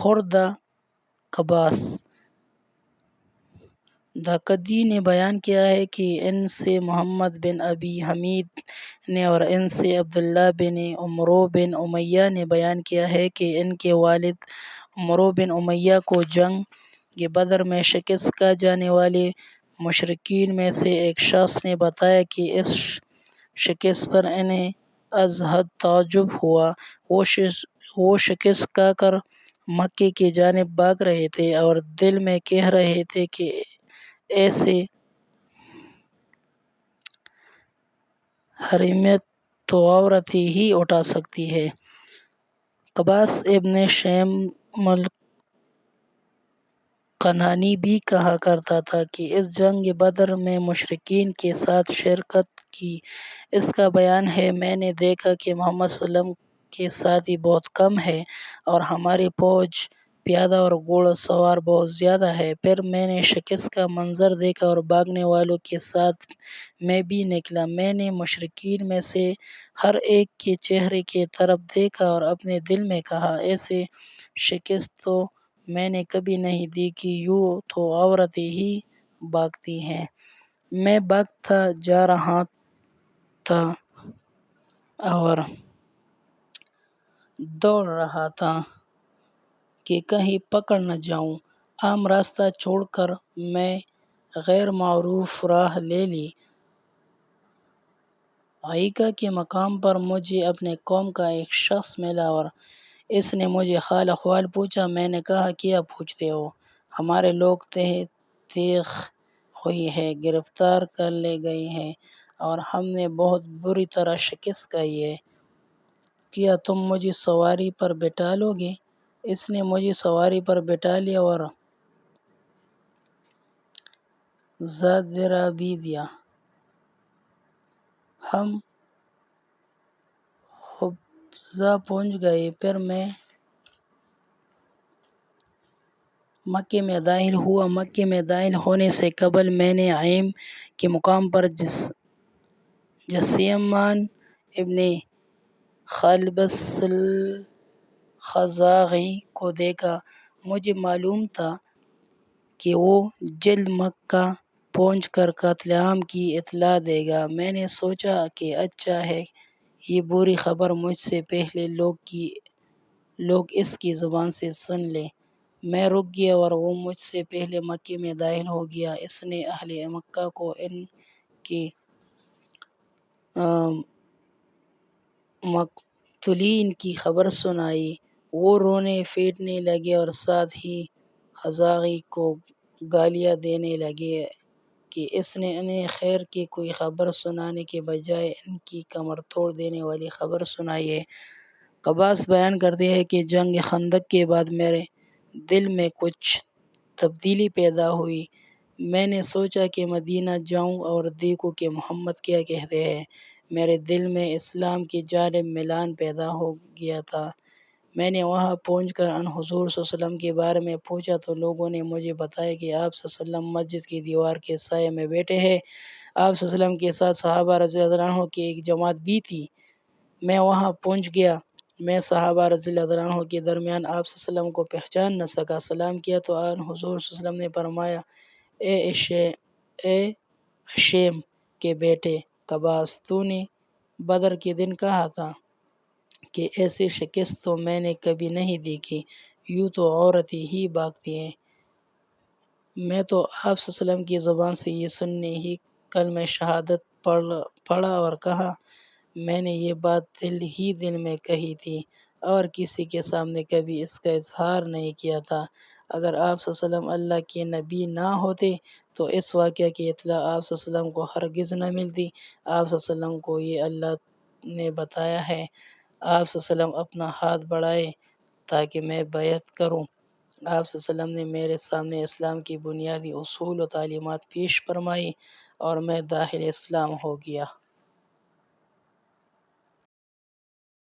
خوردہ قباس داکدی نے بیان کیا ہے کہ ان سے محمد بن ابی حمید نے اور ان سے عبداللہ بن عمرو بن امیہ نے بیان کیا ہے کہ ان کے والد عمرو بن امیہ کو جنگ بدر میں شکست کا جانے والے مشرکین میں سے ایک شخص نے بتایا کہ اس شکست پر انہیں از حد تعجب ہوا۔ وہ شکست کھا کر مکے کی جانب بھاگ رہے تھے اور دل میں کہہ رہے تھے کہ ایسے حریمیت تو عورتیں ہی اٹھا سکتی ہیں۔ قباس ابن شیم الکنانی بھی کہا کرتا تھا کہ اس جنگ بدر میں مشرکین کے ساتھ شرکت کی۔ اس کا بیان ہے، میں نے دیکھا کہ محمد صلی اللہ علیہ وسلم کے ساتھی بہت کم ہیں اور ہماری فوج پیادہ اور گھوڑ سوار بہت زیادہ ہے۔ پھر میں نے شکست کا منظر دیکھا اور بھاگنے والوں کے ساتھ میں بھی نکلا۔ میں نے مشرکین میں سے ہر ایک کے چہرے کی طرف دیکھا اور اپنے دل میں کہا، ایسی شکست تو میں نے کبھی نہیں دیکھی، یوں تو عورتیں ہی بھاگتی ہیں۔ میں بھاگتا جا رہا تھا اور دوڑ رہا تھا کہ کہیں پکڑ نہ جاؤں۔ عام راستہ چھوڑ کر میں غیر معروف راہ لے لی۔ عیقہ کے مقام پر مجھے اپنے قوم کا ایک شخص ملا اور اس نے مجھے حال احوال پوچھا۔ میں نے کہا، کیا پوچھتے ہو؟ ہمارے لوگ تیغ ہوئی ہیں، گرفتار کر لے گئے ہیں اور ہم نے بہت بری طرح شکست کھائی ہے۔ کیا تم مجھے سواری پر بٹھا لو گے؟ اس نے مجھے سواری پر بٹھا لیا اور زادرہ بھی دیا۔ ہم حبضہ پہنچ گئے۔ پھر میں مکے میں داخل ہوا۔ مکے میں داخل ہونے سے قبل میں نے عین کے مقام پر جثمان ابن خالبس الخزاعی کو دیکھا۔ مجھے معلوم تھا کہ وہ جلد مکہ پہنچ کر قتل عام کی اطلاع دے گا۔ میں نے سوچا کہ اچھا ہے، یہ بری خبر مجھ سے پہلے لوگ اس کی زبان سے سن لیں۔ میں رک گیا اور وہ مجھ سے پہلے مکے میں داخل ہو گیا۔ اس نے اہل مکہ کو ان کے مقتولین کی خبر سنائی۔ وہ رونے پیٹنے لگے اور ساتھ ہی خزاعی کو گالیاں دینے لگے کہ اس نے انہیں خیر کی کوئی خبر سنانے کے بجائے ان کی کمر توڑ دینے والی خبر سنائی ہے۔ قباس بیان کرتے ہیں کہ جنگ خندق کے بعد میرے دل میں کچھ تبدیلی پیدا ہوئی۔ میں نے سوچا کہ مدینہ جاؤں اور دیکھوں کہ محمد کیا کہتے ہیں۔ میرے دل میں اسلام کی جانب میلان پیدا ہو گیا تھا۔ میں نے وہاں پہنچ کر ان حضور صلی اللہ علیہ وسلم کے بارے میں پوچھا تو لوگوں نے مجھے بتایا کہ آپ صلی اللہ علیہ وسلم مسجد کی دیوار کے سائے میں بیٹھے ہیں۔ آپ صلی اللہ علیہ وسلم کے ساتھ صحابہ رضی اللہ عنہ کی ایک جماعت بھی تھی۔ میں وہاں پہنچ گیا۔ میں صحابہ رضی اللہ عنہ کے درمیان آپ صلی اللہ علیہ وسلم کو پہچان نہ سکا۔ سلام کیا تو ان حضور صلی اللہ علیہ وسلم نے فرمایا، اے اشیم کے بیٹے قباس، تو نے بدر کے دن کہا تھا کہ ایسی شکست تو میں نے کبھی نہیں دیکھی، یوں تو عورتیں ہی بھاگتی ہیں۔ میں تو آپ صلی اللہ علیہ وسلم کی زبان سے یہ سننے ہی کلمہ شہادت پڑھا اور کہا، میں نے یہ بات دل میں کہی تھی اور کسی کے سامنے کبھی اس کا اظہار نہیں کیا تھا۔ اگر آپ صلی اللہ علیہ وسلم اللہ کے نبی نہ ہوتے تو اس واقعہ کی اطلاع آپ صلی اللہ علیہ وسلم کو ہرگز نہ ملتی۔ آپ صلی اللہ علیہ وسلم کو یہ اللہ نے بتایا ہے۔ آپ صلی اللہ علیہ وسلم اپنا ہاتھ بڑھائے تاکہ میں بیعت کروں۔ آپ صلی اللہ علیہ وسلم نے میرے سامنے اسلام کی بنیادی اصول و تعلیمات پیش فرمائی اور میں داخل اسلام ہو گیا۔